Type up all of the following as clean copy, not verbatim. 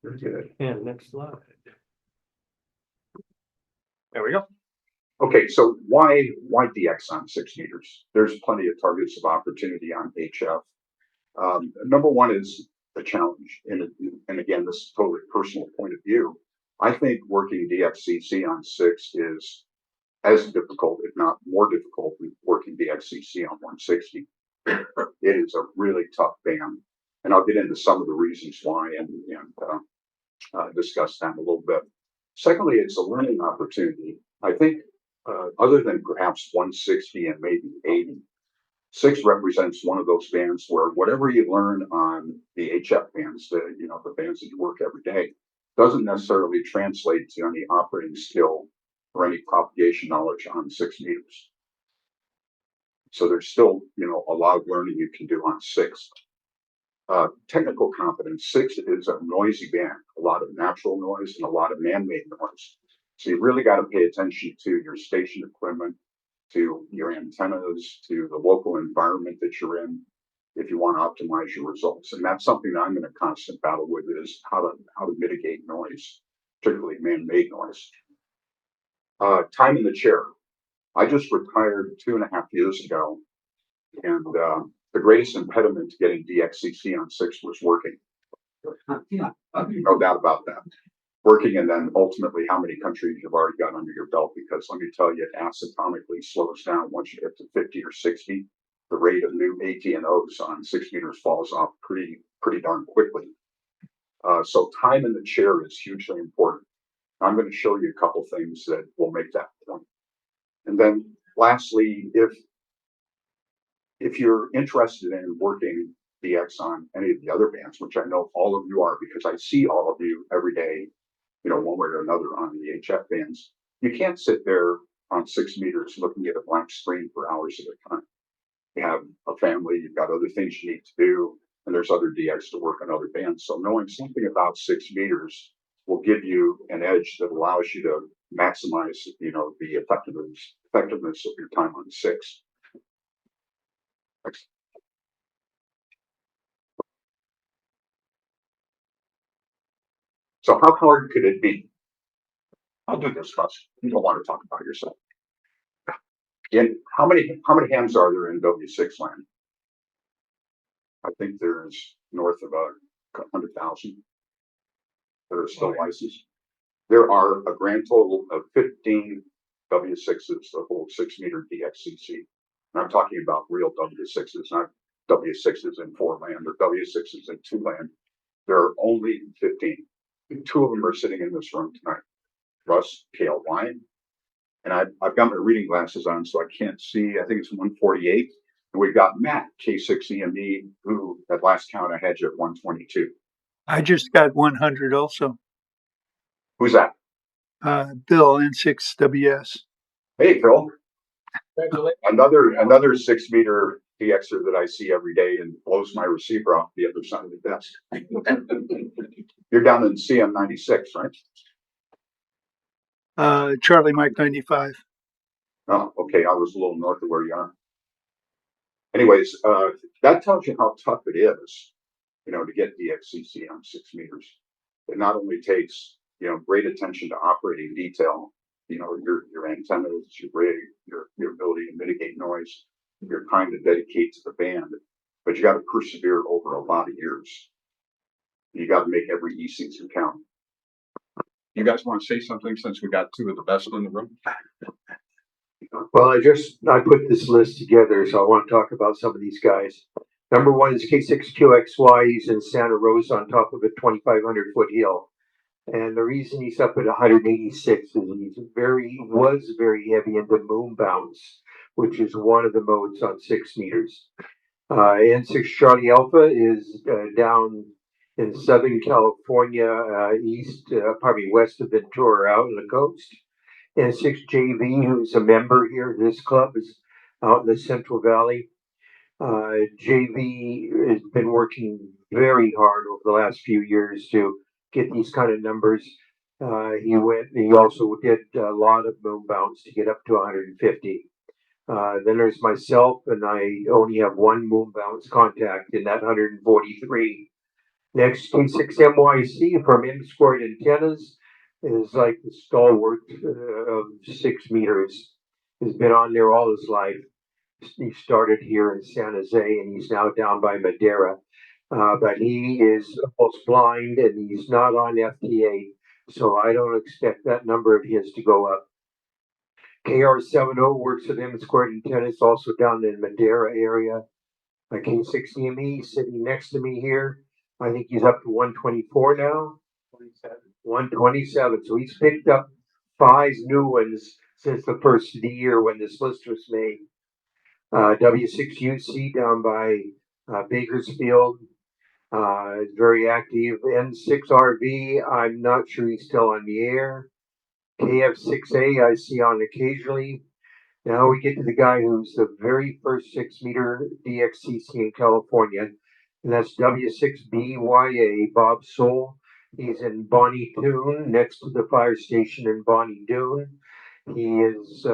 Very good. And next slide. There we go. Okay, so why DX on 6 meters? There's plenty of targets of opportunity on HF. Number one is the challenge, and again, this is totally personal point of view. I think working DXCC on 6 is as difficult, if not more difficult, than working DXCC on 160. It is a really tough band, and I'll get into some of the reasons why and discuss that a little bit. Secondly, it's a learning opportunity. I think other than perhaps 160 and maybe 80, 6 represents one of those bands where whatever you learn on the HF bands, the bands that you work every day, doesn't necessarily translate to any operating skill or any propagation knowledge on 6 meters. So there's still, a lot of learning you can do on 6. Technical competence, 6 is a noisy band, a lot of natural noise and a lot of man-made noise. So you really got to pay attention to your station equipment, to your antennas, to the local environment that you're in, if you want to optimize your results. And that's something that I'm in a constant battle with, is how to mitigate noise, particularly man-made noise. Time in the chair. I just retired 2.5 years ago, and the greatest impediment to getting DXCC on 6 was working. No doubt about that. Working, and then ultimately how many countries you've already got under your belt, because let me tell you, it asymptotically slows down once you get to 50 or 60. The rate of new ATNOs on 6 meters falls off pretty darn quickly. So time in the chair is hugely important. I'm going to show you a couple things that will make that point. And then lastly, if you're interested in working DX on any of the other bands, which I know all of you are, because I see all of you every day, one way or another on the HF bands, you can't sit there on 6 meters looking at a blank screen for hours at a time. You have a family, you've got other things you need to do, and there's other DX to work on other bands. So knowing something about 6 meters will give you an edge that allows you to maximize, the effectiveness of your time on 6. Next. So how hard could it be? I'll do this, Russ. You don't want to talk about yourself. And how many hams are there in W6 land? I think there's north of 100,000 that are still licensed. There are a grand total of 15 W6s that hold 6 meter DXCC. And I'm talking about real W6s, not W6s in 4 land or W6s in 2 land. There are only 15. 2 of them are sitting in this room tonight. Russ, KLY, and I've got my reading glasses on, so I can't see. I think it's 148. And we've got Matt, K6KLY, who at last count I had you at 122. I just got 100 also. Who's that? Bill, N6WS. Hey, Phil. Another 6 meter DXer that I see every day and blows my receiver off the other side of the desk. You're down in CM96, right? Charlie Mike 95. Oh, okay. I was a little north of where you are. Anyways, that tells you how tough it is, to get DXCC on 6 meters. It not only takes, great attention to operating detail, your antennas, your rig, your ability to mitigate noise, your time to dedicate to the band, but you got to persevere over a lot of years. You got to make every E-season count. You guys want to say something since we got 2 of the best in the room? Well, I put this list together, so I want to talk about some of these guys. Number 1 is K6KLY. He's in Santa Rosa on top of a 2,500 foot hill. And the reason he's up at 186 is he was very heavy into moon bounce, which is one of the modes on 6 meters. N6 Charlie Alpha is down in Southern California, west of Ventura, out on the coast. N6 JV, who's a member here of this club, is out in the Central Valley. JV has been working very hard over the last few years to get these kind of numbers. He also did a lot of moon bounce to get up to 150. Then there's myself, and I only have 1 moon bounce contact in that 143. Next, K6MYC from M-squared antennas is like the stalwart of 6 meters. He's been on there all his life. He started here in San Jose and he's now down by Madeira. But he is almost blind and he's not on FTA, so I don't expect that number of his to go up. KR70 works with M-squared antennas, also down in the Madeira area. K6EME sitting next to me here. I think he's up to 124 now. 127. So he's picked up 5 new ones since the first of the year when this list was made. W6UC down by Bakersfield, very active. N6RV, I'm not sure he's still on the air. KF6A, I see on occasionally. Now we get to the guy who's the very first 6 meter DXCC in California, and that's W6BYA, Bob Soul. He's in Bonnie Doon, next to the fire station in Bonnie Doon. He has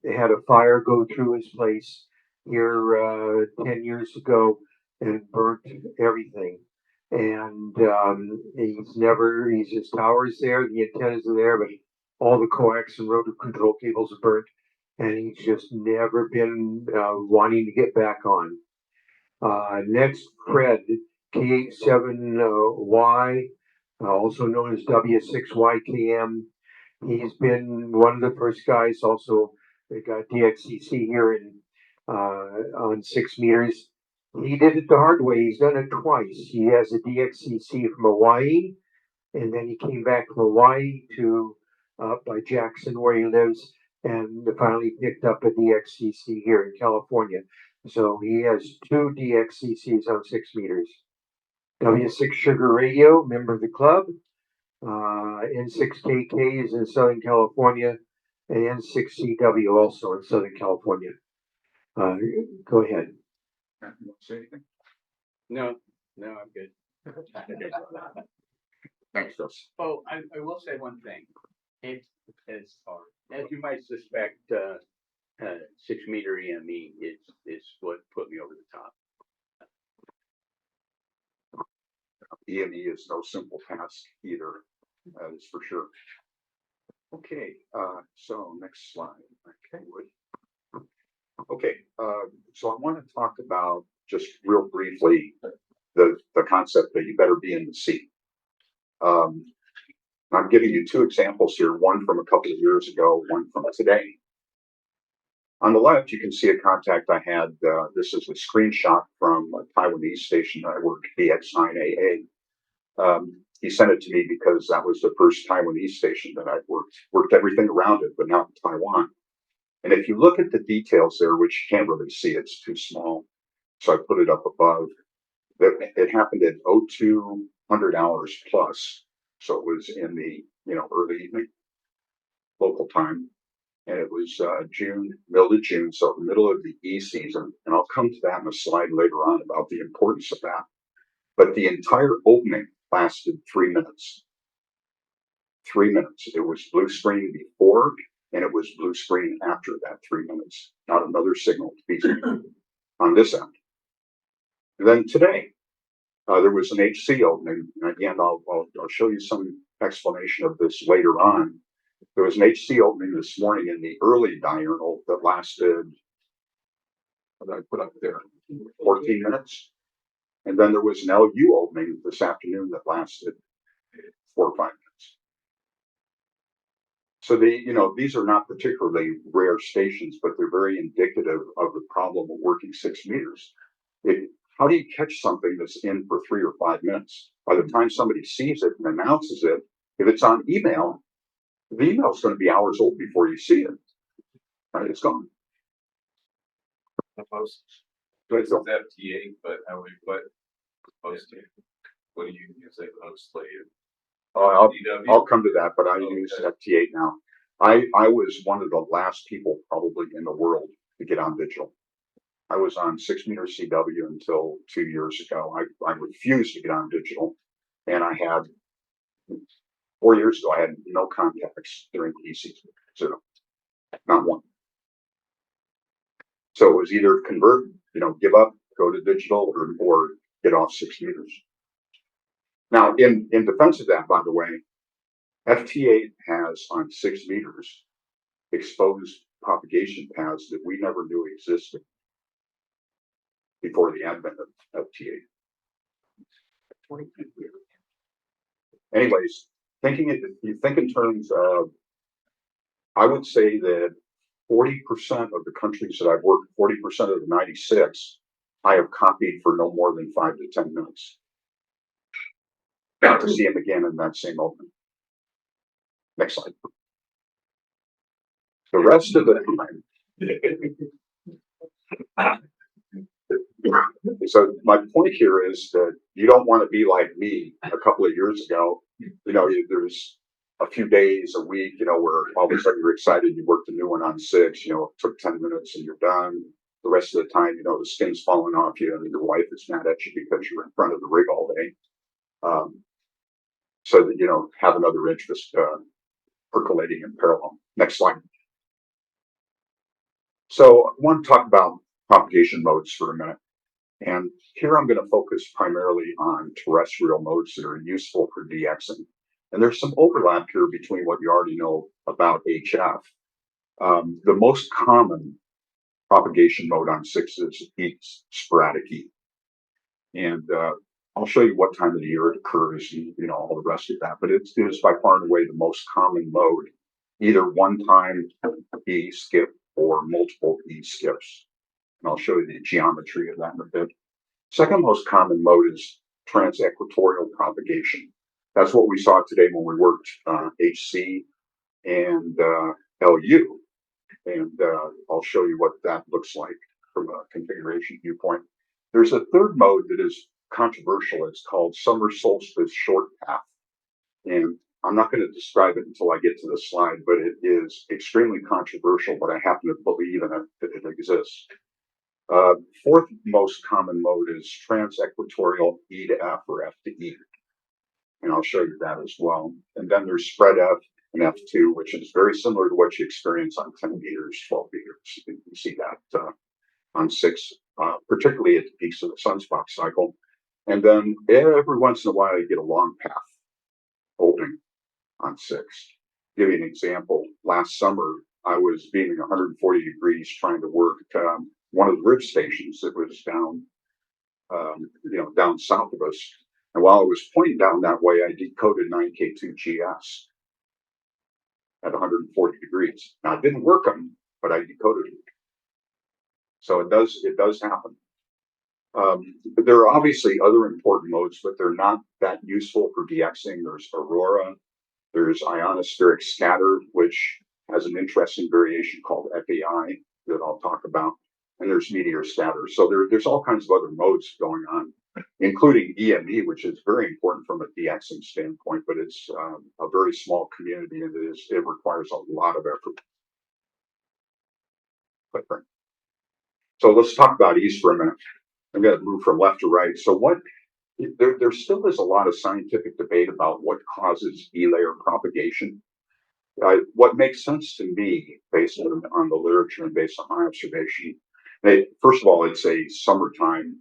had a fire go through his place here 10 years ago and burnt everything. And his tower's there, the antennas are there, but all the coax and rotor control cables are burnt, and he's just never been wanting to get back on. Next, Fred, K87Y, also known as W6YKM. He's been one of the first guys. Also, they got DXCC here on 6 meters. He did it the hard way. He's done it twice. He has a DXCC from Hawaii, and then he came back from Hawaii to by Jackson, where he lives, and finally picked up a DXCC here in California. So he has 2 DXCCs on 6 meters. W6 Sugar Radio, member of the club. N6KK is in Southern California, and N6CW also in Southern California. Go ahead. You want to say anything? No, I'm good. Thanks, Russ. Oh, I will say one thing. It is hard. As you might suspect, 6 meter EME is what put me over the top. EME is no simple task either, that is for sure. Okay, so next slide. Okay, okay, so I want to talk about just real briefly the concept that you better be in the seat. I'm giving you 2 examples here, one from a couple of years ago, one from today. On the left, you can see a contact I had. This is a screenshot from a Taiwanese station that I worked, DXing. He sent it to me because that was the first Taiwanese station that I'd worked everything around it, but not in Taiwan. And if you look at the details there, which you can't really see, it's too small, so I put it up above. It happened at 0200 hours plus, so it was in the early evening local time, and it was middle of June, so the middle of the E season. And I'll come to that in a slide later on about the importance of that. But the entire opening lasted 3 minutes. 3 minutes. It was blue screen before, and it was blue screen after that 3 minutes. Not another signal to be on this end. And then today, there was an HC opening. And again, I'll show you some explanation of this later on. There was an HC opening this morning in the early diurnal that lasted, what did I put up there? 14 minutes. And then there was an LU opening this afternoon that lasted 4 or 5 minutes. So these are not particularly rare stations, but they're very indicative of the problem of working 6 meters. How do you catch something that's in for 3 or 5 minutes? By the time somebody sees it and announces it, if it's on email, the email is going to be hours old before you see it. Right? It's gone. Post. It's FTA, but what posting? What do you use a post later? I'll come to that, but I use FT8 now. I was one of the last people probably in the world to get on digital. I was on 6 meter CW until 2 years ago. I refused to get on digital, and I had 4 years ago. I had no contacts during the season, zero, not one. So it was either convert, give up, go to digital, or get off 6 meters. Now, in defense of that, by the way, FT8 has on 6 meters exposed propagation paths that we never knew existed before the advent of FT8. Anyways, you think in terms of, I would say that 40% of the countries that I've worked, 40% of the 96, I have copied for no more than 5 to 10 minutes. Not to see them again in that same open. Next slide. The rest of the time. So my point here is that you don't want to be like me a couple of years ago. You know, there's a few days, a week, you know, where all of a sudden you're excited, you worked a new one on 6, you know, it took 10 minutes and you're done. The rest of the time, you know, the skin's falling off you and your wife is mad at you because you're in front of the rig all day. So that, you know, have another interest percolating in parallel. Next slide. So I want to talk about propagation modes for a minute. And here I'm going to focus primarily on terrestrial modes that are useful for DXing. And there's some overlap here between what you already know about HF. The most common propagation mode on 6 is sporadic E. And I'll show you what time of the year it occurs and, you know, all the rest of that. But it is by far and away the most common mode, either one-time E skip or multiple E skips. And I'll show you the geometry of that in a bit. Second most common mode is trans-equatorial propagation. That's what we saw today when we worked HC and LU. And I'll show you what that looks like from a configuration viewpoint. There's a third mode that is controversial. It's called summer solstice short path. And I'm not going to describe it until I get to the slide, but it is extremely controversial, but I happen to believe in it, that it exists. Fourth most common mode is trans-equatorial E to F or F to E. And I'll show you that as well. And then there's spread F and F2, which is very similar to what you experience on 10 meters, 12 meters. You can see that on 6, particularly at the peaks of the sunspot cycle. And then every once in a while, you get a long path opening on 6. Give you an example. Last summer, I was beaming 140 degrees trying to work one of the ridge stations that was down, down south of us. And while I was pointing down that way, I decoded 9K2GS at 140 degrees. Now, it didn't work on them, but I decoded it. So it does happen. But there are obviously other important modes, but they're not that useful for DXing. There's Aurora, there's Ionospheric Scatter, which has an interesting variation called FAI that I'll talk about, and there's Meteor Scatter. So there's all kinds of other modes going on, including EME, which is very important from a DXing standpoint, but it's a very small community and it requires a lot of effort. So let's talk about East for a minute. I'm going to move from left to right. So there still is a lot of scientific debate about what causes E-layer propagation. What makes sense to me, based on the literature and based on my observation, first of all, it's a summertime,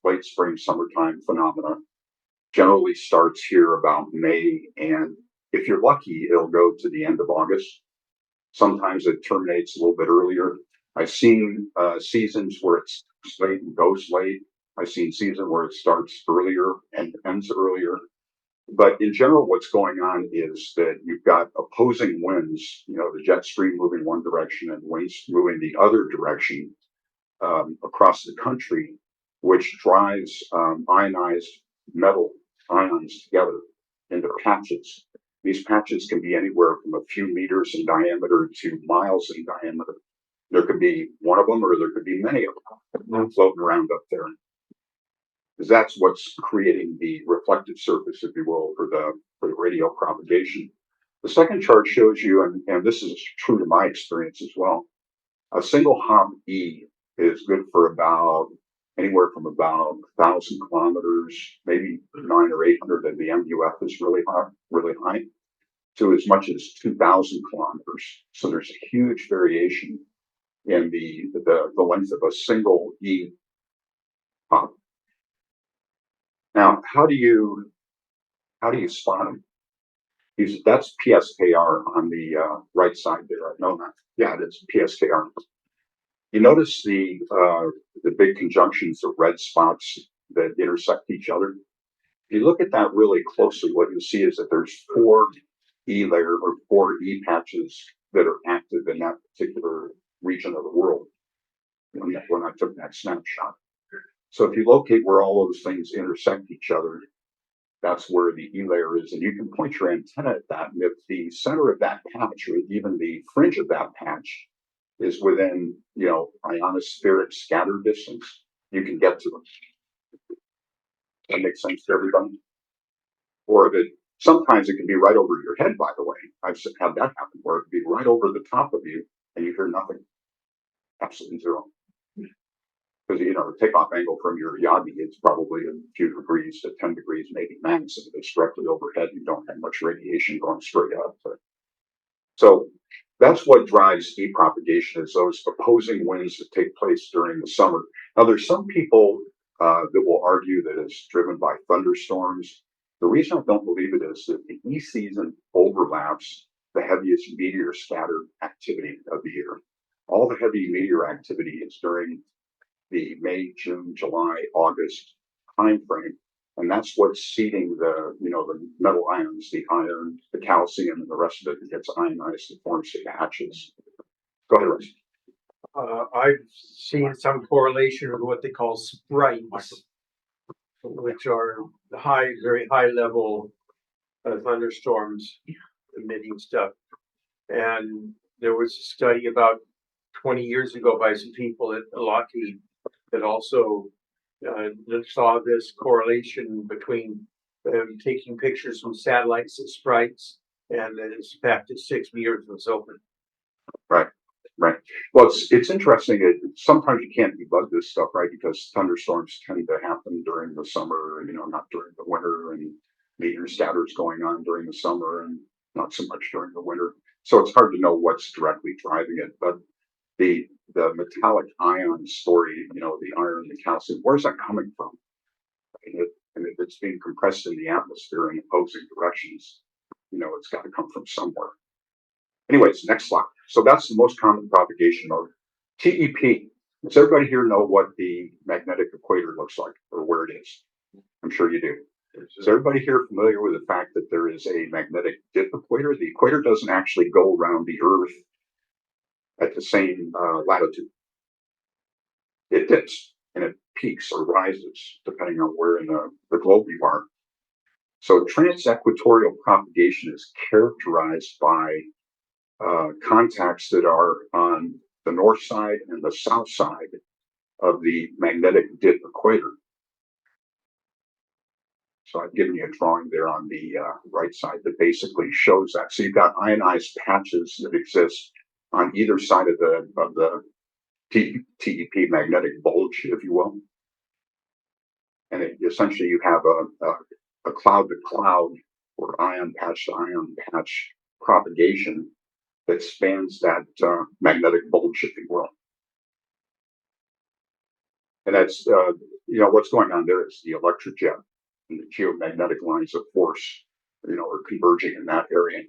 late spring, summertime phenomena. Generally starts here about May, and if you're lucky, it'll go to the end of August. Sometimes it terminates a little bit earlier. I've seen seasons where it's late and goes late. I've seen seasons where it starts earlier and ends earlier. But in general, what's going on is that you've got opposing winds, the jet stream moving one direction and winds moving the other direction across the country, which drives ionized metal ions together into patches. These patches can be anywhere from a few meters in diameter to miles in diameter. There could be one of them or there could be many of them floating around up there. Because that's what's creating the reflective surface, if you will, for the radio propagation. The second chart shows you, and this is true to my experience as well, a single hop E is good for about anywhere from about 1,000 kilometers, maybe 900 or 800, and the MUF is really high, to as much as 2,000 kilometers. So there's a huge variation in the length of a single E hop. Now, how do you How do you spot them? That's PSKR on the right side there. I know that. Yeah, it's PSKR. You notice the big conjunctions of red spots that intersect each other. If you look at that really closely, what you see is that there's 4 E layer or 4 E patches that are active in that particular region of the world when I took that snapshot. So if you locate where all those things intersect each other, that's where the E layer is, and you can point your antenna at that. And if the center of that patch, or even the fringe of that patch, is within, ionospheric scatter distance, you can get to them. That makes sense to everybody. Or if sometimes it can be right over your head. By the way, I've had that happen where it can be right over the top of you, and you hear nothing, absolutely zero. Because the takeoff angle from your Yagi is probably a few degrees to 10 degrees, maybe max. If it's directly overhead, you don't have much radiation going straight up. So that's what drives E propagation, is those opposing winds that take place during the summer. Now, there's some people that will argue that it's driven by thunderstorms. The reason I don't believe it is that the E season overlaps the heaviest meteor scatter activity of the year. All the heavy meteor activity is during the May, June, July, August time frame. And that's what's seeding the metal ions, the iron, the calcium, and the rest of it gets ionized and forms the patches. Go ahead, Russ. I've seen some correlation with what they call sprites, which are very high level thunderstorms emitting stuff. And there was a study about 20 years ago by some people at Lockheed that also saw this correlation between taking pictures from satellites of sprites, and it's back to 6 meters was open. Right. Well, it's interesting. Sometimes you can't debug this stuff, right? Because thunderstorms tend to happen during the summer, and not during the winter, and meteor scatters going on during the summer, and not so much during the winter. So it's hard to know what's directly driving it. But the metallic ion story, the iron, the calcium, where's that coming from? And if it's being compressed in the atmosphere in opposing directions, it's got to come from somewhere. Anyways, next slide. So that's the most common propagation mode. TEP. Does everybody here know what the magnetic equator looks like, or where it is? I'm sure you do. Is everybody here familiar with the fact that there is a magnetic dip equator? The equator doesn't actually go around the Earth at the same latitude. It dips and it peaks or rises depending on where in the globe you are. So trans-equatorial propagation is characterized by contacts that are on the north side and the south side of the magnetic dip equator. So I've given you a drawing there on the right side that basically shows that. So you've got ionized patches that exist on either side of the TEP magnetic bulge, if you will. And essentially you have a cloud to cloud or ion patch to ion patch propagation that spans that magnetic bulge, if you will. And that's, what's going on there is the electric jet and the geomagnetic lines of force, are converging in that area.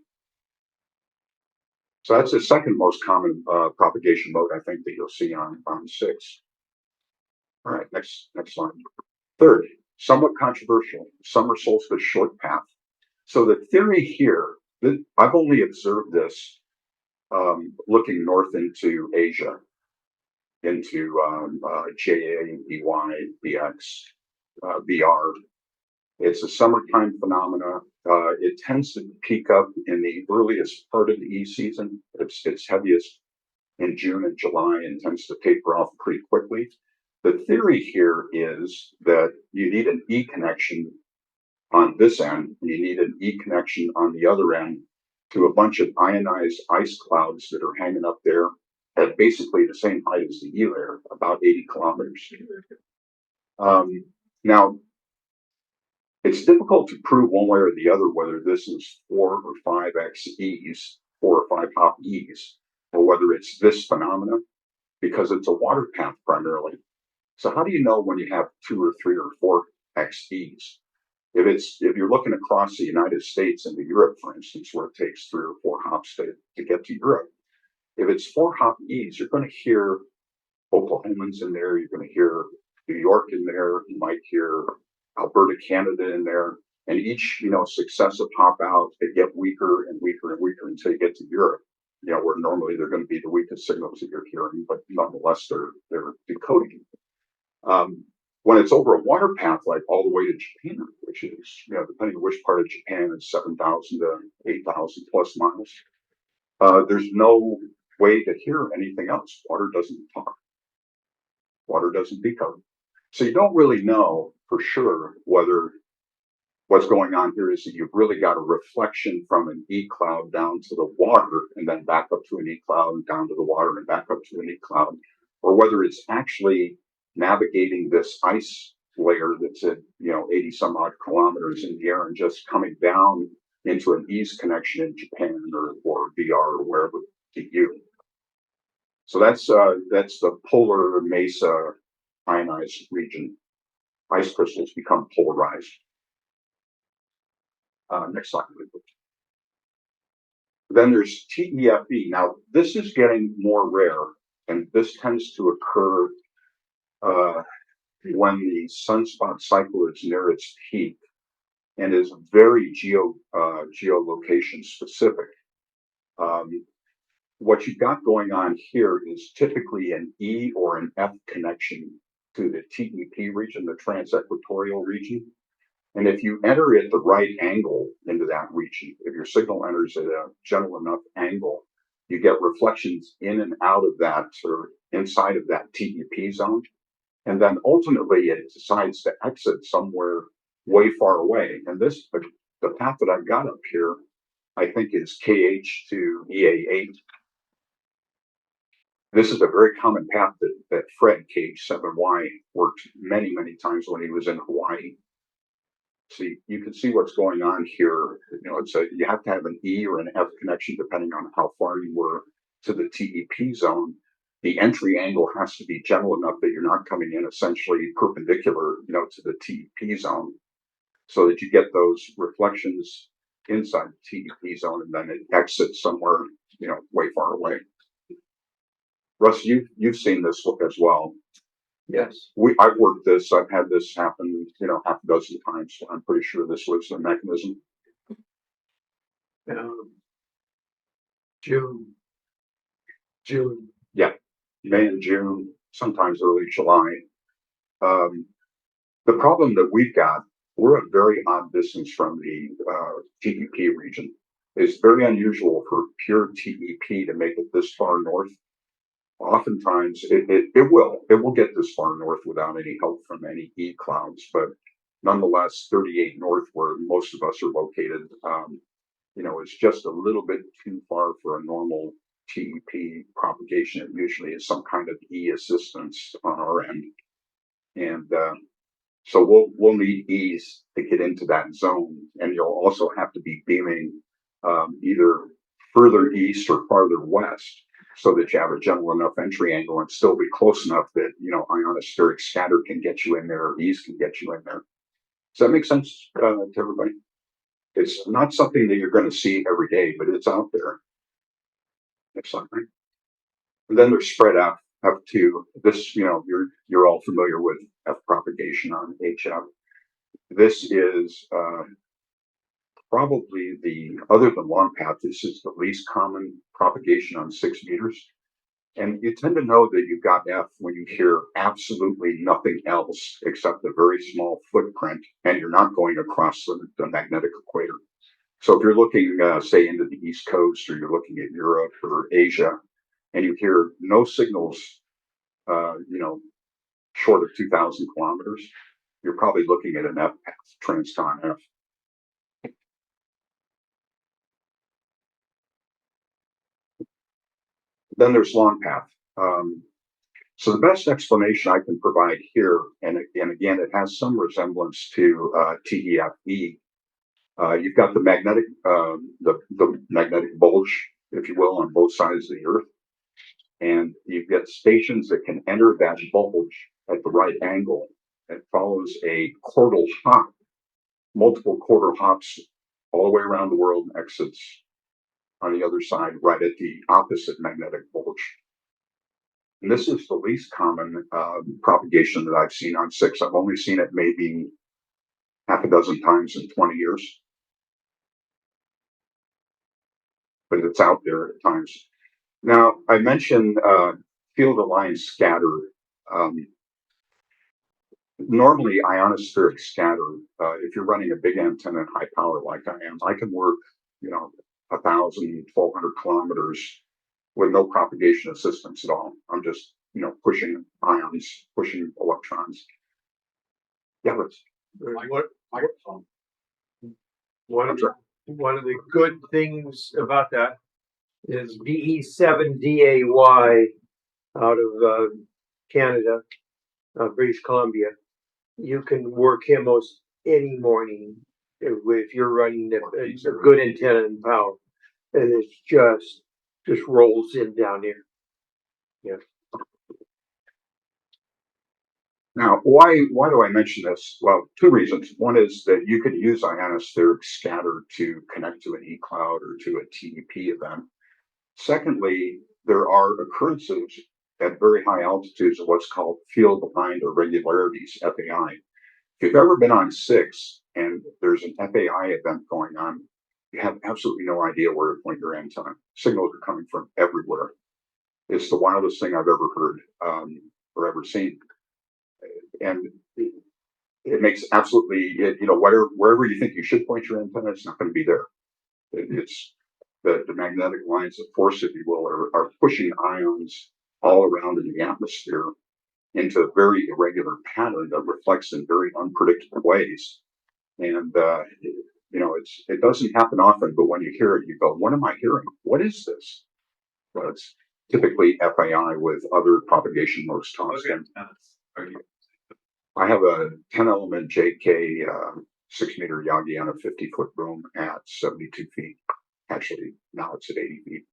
So that's the second most common propagation mode, I think, that you'll see on 6. All right, next slide. Third, somewhat controversial, summer solstice short path. So the theory here, I've only observed this looking north into Asia, into JA, BY, BX, BR. It's a summertime phenomena. It tends to peak up in the earliest part of the E season. It's heaviest in June and July and tends to taper off pretty quickly. The theory here is that you need an E connection on this end, and you need an E connection on the other end to a bunch of ionized ice clouds that are hanging up there at basically the same height as the E layer, about 80 kilometers. Now, it's difficult to prove one way or the other whether this is 4 or 5x E's, 4 or 5 hop E's, or whether it's this phenomena, because it's a water path primarily. So how do you know when you have 2 or 3 or 4 E's? If you're looking across the United States into Europe, for instance, where it takes 3 or 4 hops to get to Europe, if it's 4 hop E's, you're going to hear Oklahomans in there. You're going to hear New York in there. You might hear Alberta, Canada in there. And each, successive hop out, they get weaker and weaker and weaker until you get to Europe, where normally they're going to be the weakest signals that you're hearing, but nonetheless, they're decoding. When it's over a water path, like all the way to Japan, which is, depending on which part of Japan, is 7,000 to 8,000 plus miles, there's no way to hear anything else. Water doesn't talk. Water doesn't decode. So you don't really know for sure whether what's going on here is that you've really got a reflection from an E cloud down to the water and then back up to an E cloud and down to the water and back up to an E cloud, or whether it's actually navigating this ice layer that's at 80 some odd kilometers in the air and just coming down into an east connection in Japan or VR or wherever to you. So that's the polar mesa ionized region. Ice crystals become polarized. Next slide, please. Then there's TEFE. Now, this is getting more rare, and this tends to occur when the sunspot cycle is near its peak and is very geolocation specific. What you've got going on here is typically an E or an F connection to the TEP region, the trans-equatorial region. And if you enter at the right angle into that region, if your signal enters at a gentle enough angle, you get reflections in and out of that or inside of that TEP zone. And then ultimately it decides to exit somewhere way far away. And the path that I've got up here, I think is KH to EA8. This is a very common path that Fred K6KLY worked many, many times when he was in Hawaii. See, you can see what's going on here. You have to have an E or an F connection depending on how far you were to the TEP zone. The entry angle has to be gentle enough that you're not coming in essentially perpendicular, to the TEP zone, so that you get those reflections inside the TEP zone, and then it exits somewhere, way far away. Russ, you've seen this look as well. Yes. I've worked this. I've had this happen, half a dozen times. So I'm pretty sure this was the mechanism. June. Yeah, May and June, sometimes early July. The problem that we've got, we're a very odd distance from the TEP region. It's very unusual for pure TEP to make it this far north. Oftentimes it will get this far north without any help from any E clouds, but nonetheless 38 north, where most of us are located, is just a little bit too far for a normal TEP propagation. It usually is some kind of E assistance on our end, and so we'll need E's to get into that zone, and you'll also have to be beaming either further east or farther west, so that you have a gentle enough entry angle and still be close enough that, ionospheric scatter can get you in there, or E's can get you in there. Does that make sense to everybody? It's not something that you're going to see every day, but it's out there. Next slide, right? And then there's spread out F2. This, you're all familiar with F propagation on HF. This is probably other than long path, this is the least common propagation on 6 meters. And you tend to know that you've got F when you hear absolutely nothing else except a very small footprint, and you're not going across the magnetic equator. So if you're looking, say, into the East Coast, or you're looking at Europe or Asia, and you hear no signals, short of 2,000 kilometers, you're probably looking at an F path, transcon F. Then there's long path. So the best explanation I can provide here, and again, it has some resemblance to TEFE. You've got the magnetic bulge, if you will, on both sides of the Earth, and you get stations that can enter that bulge at the right angle. It follows a chordal hop multiple quarter hops all the way around the world and exits on the other side, right at the opposite magnetic bulge. And this is the least common propagation that I've seen on 6. I've only seen it maybe half a dozen times in 20 years. But it's out there at times. Now, I mentioned field-aligned scatter. Normally, ionospheric scatter, if you're running a big antenna at high power like I am, I can work, 1,000, 1,200 kilometers with no propagation assistance at all. I'm just, pushing ions, pushing electrons. Yeah, let's. Microphone. One of the good things about that is VE7DAY out of Canada, British Columbia. You can work him most any morning if you're running a good antenna and power, and it's just rolls in down here. Yeah. Now, why do I mention this? Well, two reasons. One is that you could use ionospheric scatter to connect to an eCloud or to a TEP event. Secondly, there are occurrences at very high altitudes of what's called field-aligned irregularities, FAI. If you've ever been on 6 and there's an FAI event going on, you have absolutely no idea where to point your antenna. Signals are coming from everywhere. It's the wildest thing I've ever heard or ever seen. And it makes absolutely, wherever you think you should point your antenna, it's not going to be there. It's the magnetic lines of force, if you will, are pushing ions all around in the atmosphere into a very irregular pattern that reflects in very unpredictable ways. And, it doesn't happen often, but when you hear it, you go, what am I hearing? What is this? Well, it's typically FAI with other propagation modes tossed in. I have a 10 element JK 6 meter Yagi on a 50-foot boom at 72 feet. Actually, now it's at 80 feet.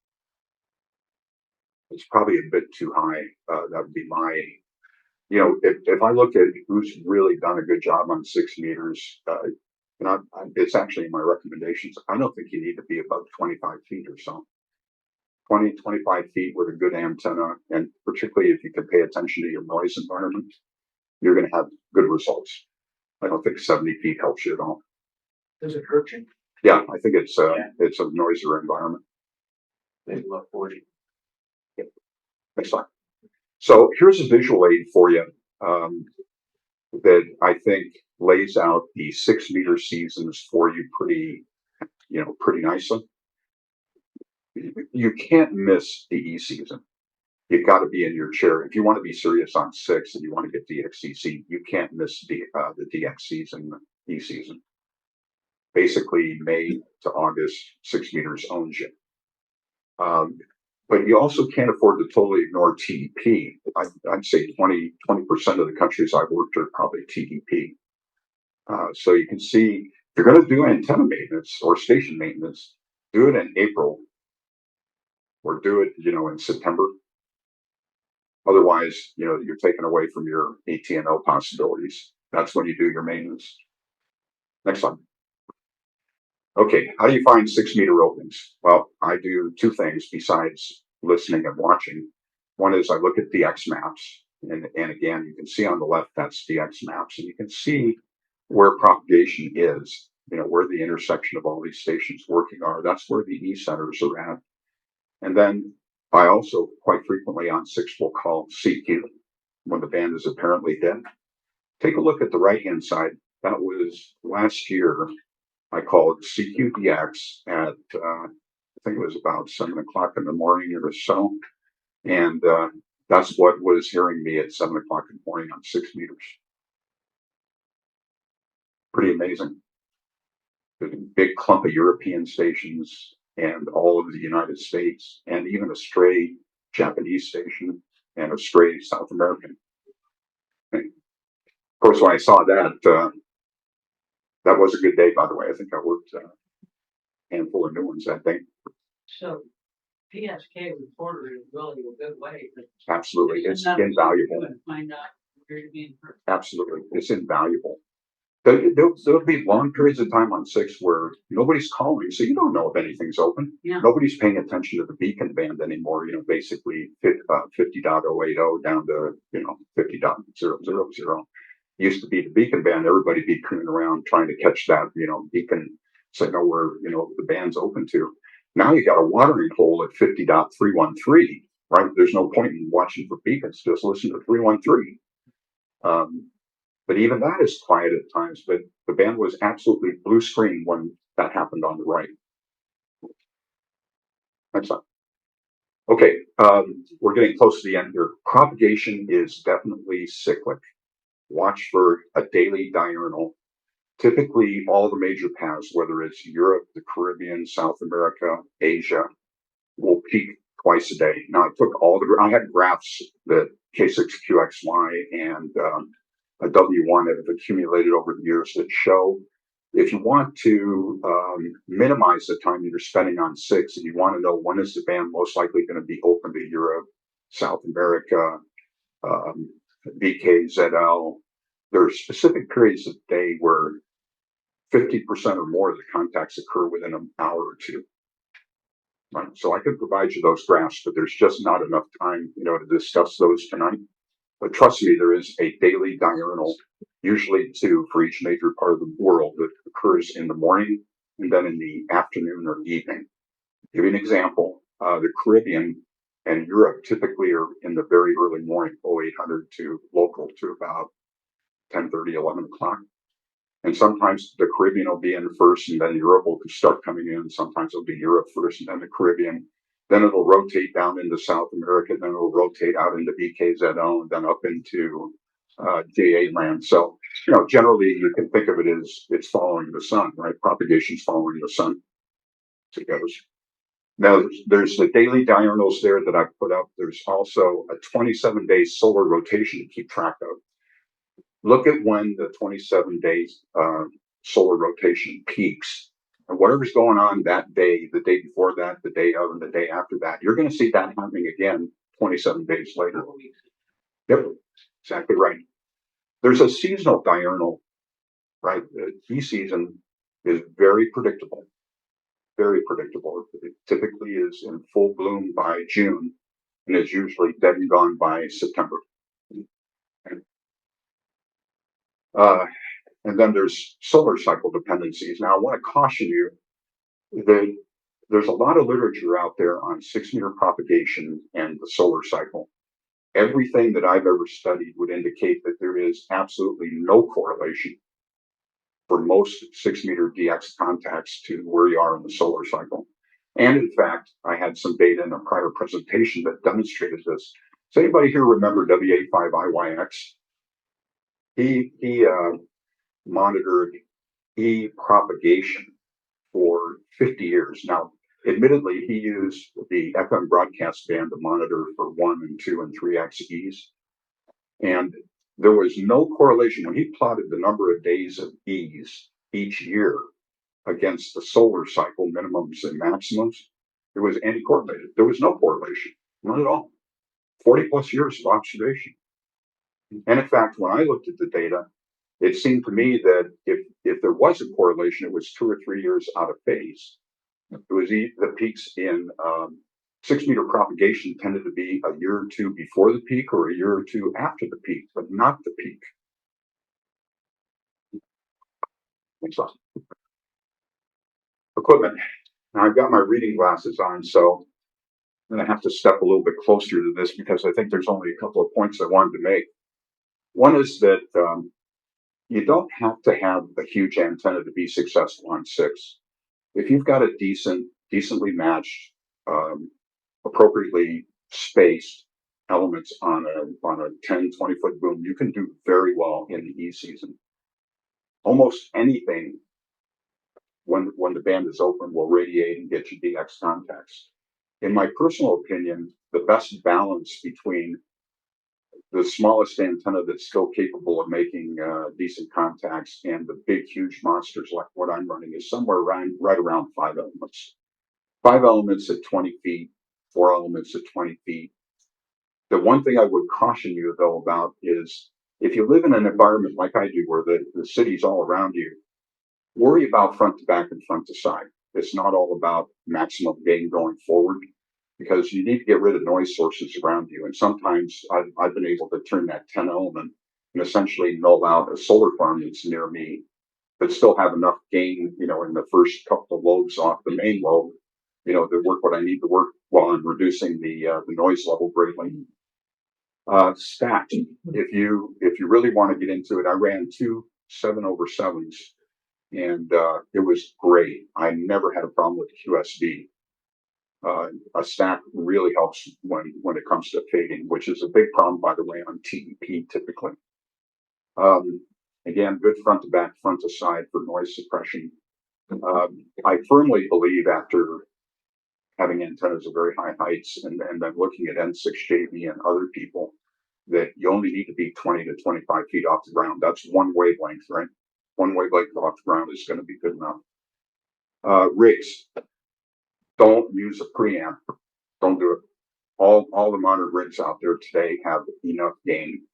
It's probably a bit too high. That would be my, if I look at who's really done a good job on 6 meters, it's actually in my recommendations. I don't think you need to be above 25 feet or so. 20, 25 feet with a good antenna, and particularly if you can pay attention to your noise environment, you're going to have good results. I don't think 70 feet helps you at all. Does it hurt you? Yeah, I think it's a noisier environment. Maybe about 40. Yep. Next slide. So here's a visual aid for you that I think lays out the 6 meter seasons for you pretty nicely. You can't miss the E season. You've got to be in your chair. If you want to be serious on 6 and you want to get DXCC, you can't miss the DX season, E season. Basically, May to August, 6 meters owns you. But you also can't afford to totally ignore TEP. I'd say 20% of the countries I've worked are probably TEP. So you can see, if you're going to do antenna maintenance or station maintenance, do it in April or do it, in September. Otherwise, you're taken away from your ATNO possibilities. That's when you do your maintenance. Next slide. Okay, how do you find 6 meter openings? Well, I do two things besides listening and watching. One is I look at DX maps, and again, you can see on the left, that's DX maps, and you can see where propagation is, where the intersection of all these stations working are. That's where the E centers are at. And then I also quite frequently on 6 will call CQ when the band is apparently dead. Take a look at the right-hand side. That was last year. I called CQDX at, I think it was about 7 o'clock in the morning or so. And that's what was hearing me at 7 o'clock in the morning on 6 meters. Pretty amazing. There's a big clump of European stations and all of the United States, and even a stray Japanese station and a stray South American. And of course, when I saw that, that was a good day, by the way. I think I worked a handful of new ones that day. So PSK reporter is really a good way. Absolutely. It's invaluable. To find out where you're being hurt. Absolutely. It's invaluable. There'll be long periods of time on 6 where nobody's calling, so you don't know if anything's open. Yeah. Nobody's paying attention to the beacon band anymore, basically 50.080 down to, 50.000. Used to be the beacon band, everybody be crooning around trying to catch that, beacon signal where, the band's open to. Now you got a watering hole at 50.313, right? There's no point in watching for beacons, just listen to 313. But even that is quiet at times, but the band was absolutely blue screen when that happened on the right. Next slide. Okay, we're getting close to the end here. Propagation is definitely cyclic. Watch for a daily diurnal. Typically, all the major paths, whether it's Europe, the Caribbean, South America, Asia, will peak twice a day. Now, I had graphs that K6KLY and a W1 that have accumulated over the years that show if you want to minimize the time that you're spending on 6, and you want to know when is the band most likely going to be open to Europe, South America, BKZL, there are specific periods of the day where 50% or more of the contacts occur within an hour or two. Right. So I could provide you those graphs, but there's just not enough time, to discuss those tonight. But trust me, there is a daily diurnal, usually 2 for each major part of the world, that occurs in the morning and then in the afternoon or evening. Give you an example. The Caribbean and Europe typically are in the very early morning, 0800 to local to about 10:30, 11 o'clock. And sometimes the Caribbean will be in first and then Europe will start coming in. Sometimes it'll be Europe first and then the Caribbean. Then it'll rotate down into South America. Then it'll rotate out into BKZO and then up into JA land. So, generally you can think of it as it's following the sun, right? Propagation's following the sun. So it goes. Now, there's the daily diurnals there that I've put up. There's also a 27-day solar rotation to keep track of. Look at when the 27 days solar rotation peaks. And whatever's going on that day, the day before that, the day of, and the day after that, you're going to see that happening again 27 days later. Yep, exactly right. There's a seasonal diurnal, right? The tea season is very predictable. Very predictable. It typically is in full bloom by June and is usually dead and gone by September. And then there's solar cycle dependencies. Now, I want to caution you that there's a lot of literature out there on 6-meter propagation and the solar cycle. Everything that I've ever studied would indicate that there is absolutely no correlation for most 6-meter DX contacts to where you are in the solar cycle. And in fact, I had some data in a prior presentation that demonstrated this. Does anybody here remember W85IYX? He monitored E propagation for 50 years. Now, admittedly, he used the FM broadcast band to monitor for 1 and 2 and 3x E's. And there was no correlation when he plotted the number of days of E's each year against the solar cycle minimums and maximums. It was anti-correlated. There was no correlation, none at all. 40 plus years of observation. And in fact, when I looked at the data, it seemed to me that if there was a correlation, it was 2 or 3 years out of phase. It was the peaks in 6-meter propagation tended to be a year or 2 before the peak or a year or 2 after the peak, but not the peak. Next slide. Equipment. Now I've got my reading glasses on, so I'm going to have to step a little bit closer to this because I think there's only a couple of points I wanted to make. One is that you don't have to have a huge antenna to be successful on 6. If you've got a decently matched, appropriately spaced elements on a 10, 20 foot boom, you can do very well in the E season. Almost anything when the band is open will radiate and get you DX contacts. In my personal opinion, the best balance between the smallest antenna that's still capable of making decent contacts and the big, huge monsters like what I'm running is somewhere right around 5 elements. 5 elements at 20 feet, 4 elements at 20 feet. The one thing I would caution you, though, about is If you live in an environment like I do, where the city's all around you, worry about front to back and front to side. It's not all about maximum gain going forward, because you need to get rid of noise sources around you. And sometimes I've been able to turn that 10 element and essentially null out a solar farm that's near me, but still have enough gain, in the first couple of lobes off the main lobe, to work what I need to work while I'm reducing the noise level greatly. Stack. If you really want to get into it, I ran 2 7/7s, and it was great. I never had a problem with QSB. A stack really helps when it comes to fading, which is a big problem, by the way, on TEP typically. Again, good front to back, front to side for noise suppression. I firmly believe, after having antennas of very high heights and then looking at N6JV and other people, that you only need to be 20 to 25 feet off the ground. That's one wavelength, right? One wavelength off the ground is going to be good enough. Rigs, don't use a preamp. Don't do it. All the modern rigs out there today have enough gain.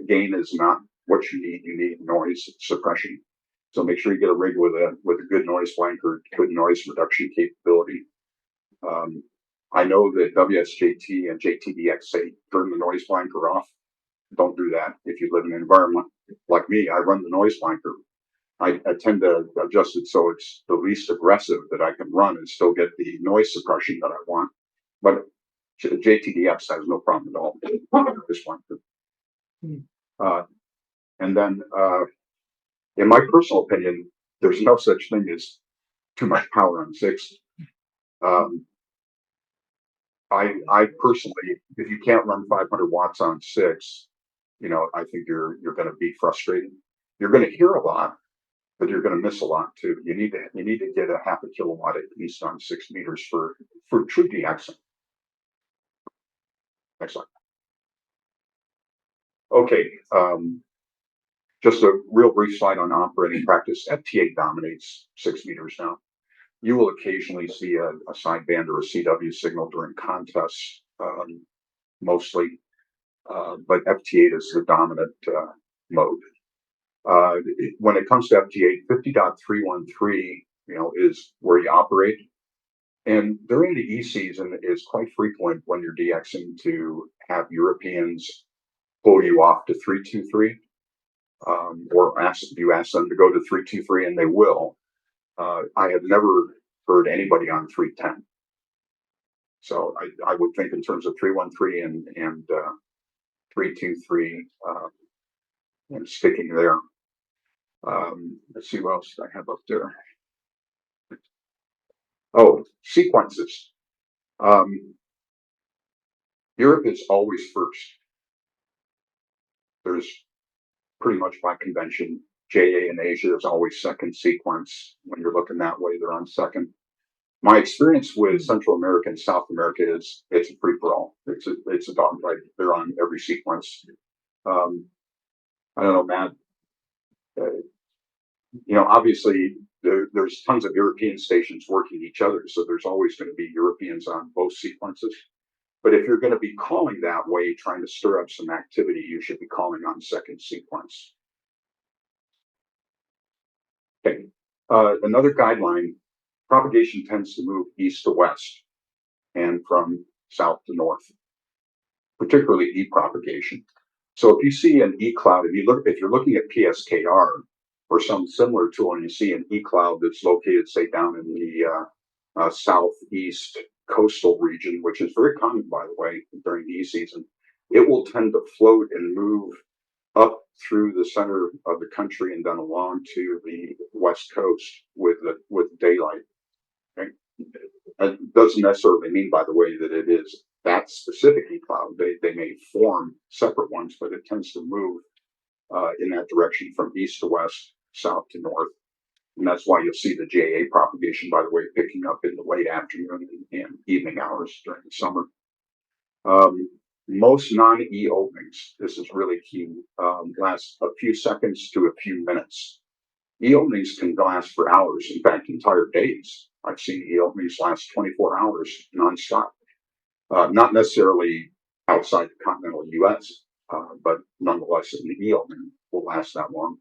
Gain is not what you need. You need noise suppression. So make sure you get a rig with a good noise blanker, good noise reduction capability. I know that WSJT and JTDX say turn the noise blanker off. Don't do that. If you live in an environment like me, I run the noise blanker. I tend to adjust it so it's the least aggressive that I can run and still get the noise suppression that I want. But JTDX has no problem at all. This one. And then, in my personal opinion, there's no such thing as too much power on 6. I personally, if you can't run 500 watts on 6, I think you're going to be frustrated. You're going to hear a lot, but you're going to miss a lot too. You need to get a half a kilowatt at least on 6 meters for true DXing. Next slide. Okay, just a real brief slide on operating practice. FT8 dominates 6 meters now. You will occasionally see a sideband or a CW signal during contests, mostly, but FT8 is the dominant mode. When it comes to FT8, 50.313, is where you operate. And during the E season, it's quite frequent when you're DXing to have Europeans pull you off to 323, or ask them to go to 323, and they will. I have never heard anybody on 310. So I would think in terms of 313 and 323, and sticking there. Let's see what else I have up there. Oh, sequences. Europe is always first. There's pretty much by convention. JA in Asia is always second sequence. When you're looking that way, they're on second. My experience with Central America and South America is it's a free for all. It's a dogfight. They're on every sequence. I don't know, Matt. Obviously there's tons of European stations working each other, so there's always going to be Europeans on both sequences. But if you're going to be calling that way, trying to stir up some activity, you should be calling on second sequence. Okay. Another guideline: propagation tends to move east to west and from south to north, particularly E propagation. So if you see an E cloud, if you're looking at PSKR or some similar tool, and you see an E cloud that's located, say, down in the southeast coastal region, which is very common, by the way, during E season, it will tend to float and move up through the center of the country and then along to the west coast with daylight. Okay? That doesn't necessarily mean, by the way, that it is that specific E cloud. They may form separate ones, but it tends to move in that direction from east to west, south to north. And that's why you'll see the JA propagation, by the way, picking up in the late afternoon and evening hours during the summer. Most non-E openings, this is really key, last a few seconds to a few minutes. E openings can last for hours, in fact, entire days. I've seen E openings last 24 hours nonstop. Not necessarily outside the continental US. but nonetheless, an EO will last that long.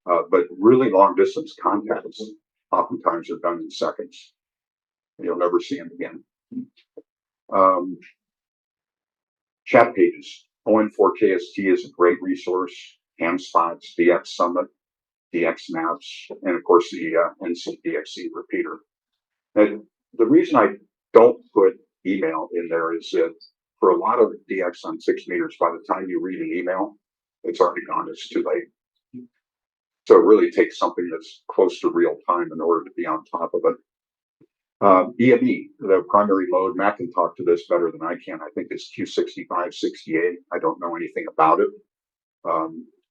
But really long distance contacts oftentimes are done in seconds. You'll never see them again. Chat pages. ON4KST is a great resource. Hamspots, DX Summit, DX Maps, and of course the NC DXC repeater. And the reason I don't put email in there is that for a lot of DX on 6 meters, by the time you read an email, it's already gone. It's too late. So it really takes something that's close to real time in order to be on top of it. EME, the primary mode, Matt can talk to this better than I can. I think it's Q6568. I don't know anything about it.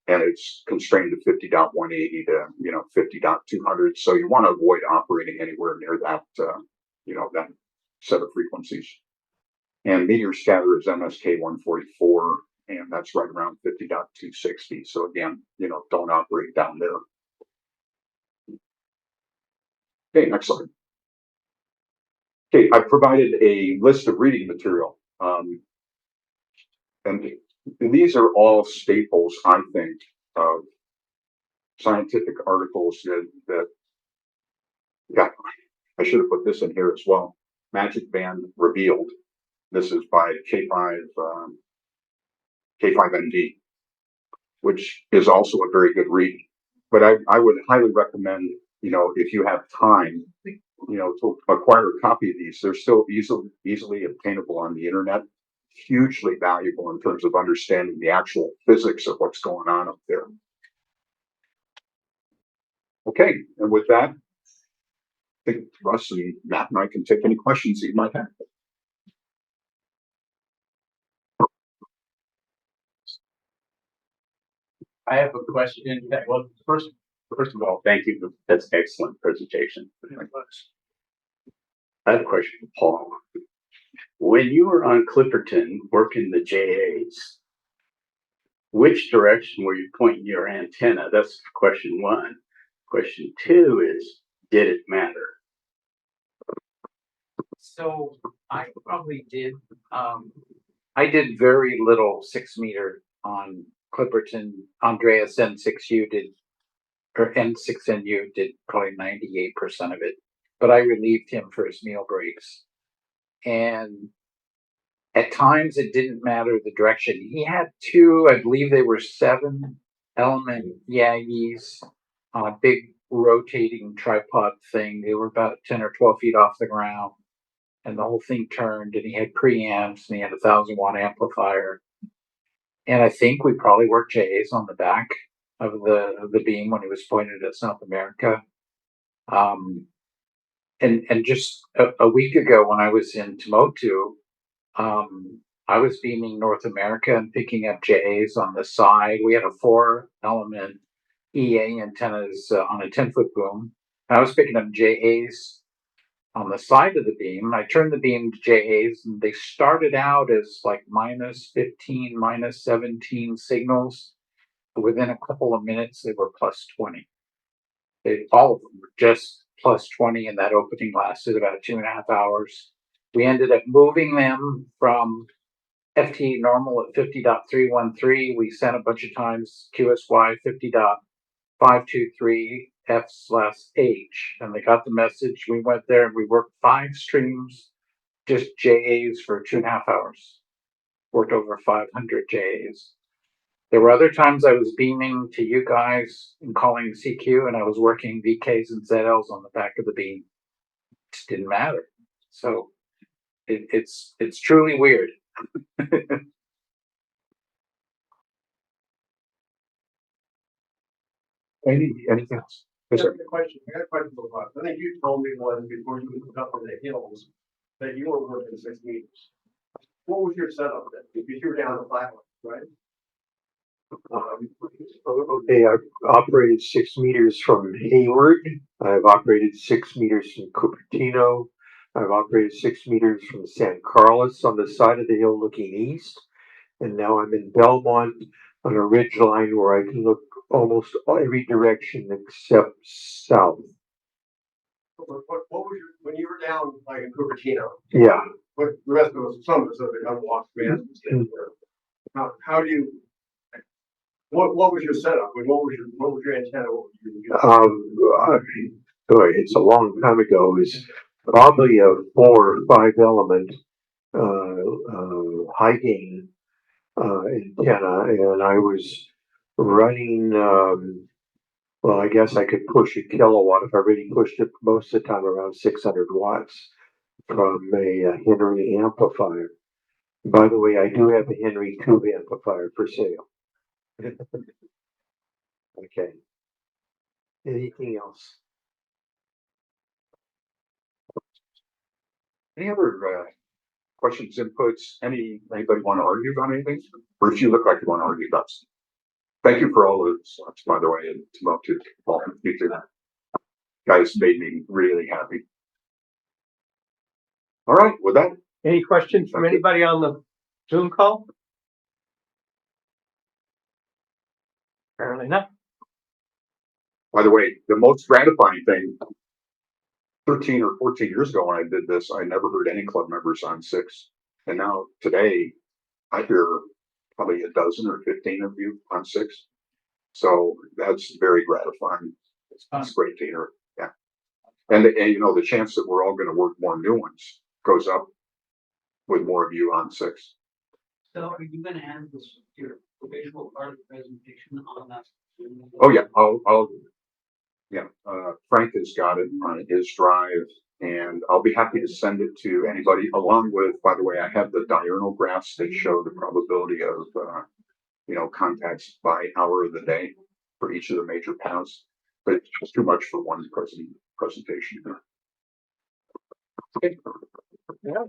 And it's constrained to 50.180 to, 50.200. So you want to avoid operating anywhere near that, that set of frequencies. And meteor scatter is MSK144, and that's right around 50.260. So again, don't operate down there. Okay, next slide. Okay, I provided a list of reading material. And these are all staples, I think, of scientific articles that I should have put this in here as well. Magic Band Revealed. This is by K5MD, which is also a very good read. But I would highly recommend, if you have time, to acquire a copy of these. They're still easily obtainable on the internet. Hugely valuable in terms of understanding the actual physics of what's going on up there. Okay, and with that, I think Russ and Matt and I can take any questions that you might have. I have a question. Well, first of all, thank you. That's excellent presentation. I have a question for Paul. When you were on Clipperton working the JAs, which direction were you pointing your antenna? That's question one. Question two is, did it matter? So I probably did. I did very little 6 meter on Clipperton. Andreas N6U did, or N6NU did probably 98% of it. But I relieved him for his meal breaks. And at times it didn't matter the direction. He had two, I believe they were 7-element Yagis on a big rotating tripod thing. They were about 10 or 12 feet off the ground. And the whole thing turned, and he had preamps, and he had a 1,000-watt amplifier. And I think we probably worked JAs on the back of the beam when he was pointed at South America. And just a week ago when I was in Tumotu, I was beaming North America and picking up JAs on the side. We had a 4-element EA antennas on a 10-foot boom. I was picking up JAs on the side of the beam. I turned the beam to JAs, and they started out as like -15, -17 signals. But within a couple of minutes, they were +20. All of them were just +20, and that opening lasted about 2.5 hours. We ended up moving them from FT normal at 50.313. We sent a bunch of times QSY 50.523 F/H, and they got the message. We went there and we worked 5 streams, just JAs for 2.5 hours. Worked over 500 JAs. There were other times I was beaming to you guys and calling CQ, and I was working VKs and ZLs on the back of the beam. It just didn't matter. So it's truly weird. Anything else? Yes, sir. I got a question for Russ. I think you told me one before you moved up in the hills that you were working 6 meters. What was your setup then? Because you were down the flat one, right? Okay, I've operated 6 meters from Hayward. I've operated 6 meters from Cupertino. I've operated 6 meters from San Carlos on the side of the hill looking east. And now I'm in Belmont on a ridge line where I can look almost every direction except south. What was your, when you were down like in Cupertino? Yeah. But the rest of us, some of us are the unwashed bands. How do you What was your setup? I mean, what was your antenna? What was your, Boy, it's a long time ago. It's probably a 4 or 5 element, high gain, antenna, and I was running, well, I guess I could push a kilowatt if I really pushed it most of the time around 600 watts from a Henry amplifier. By the way, I do have a Henry tube amplifier for sale. Okay. Anything else? Any other questions, inputs? Anybody want to argue about anything? Or if you look like you want to argue about something. Thank you for all of the slots, by the way, and to Paul and Peter. Guys made me really happy. All right, with that. any questions from anybody on the Zoom call? Apparently not. By the way, the most gratifying thing, 13 or 14 years ago when I did this, I never heard any club members on 6. And now today, I hear probably a dozen or 15 of you on 6. So that's very gratifying. It's great to hear. Yeah. And you know, the chance that we're all going to work more new ones goes up with more of you on 6. So are you gonna add this, your visual part of the presentation on that? Oh yeah, yeah, Frank has got it on his drive, and I'll be happy to send it to anybody along with, by the way, I have the diurnal graphs that show the probability of, you know, contacts by hour of the day for each of the major paths, but it's just too much for one presentation. Okay. Yeah.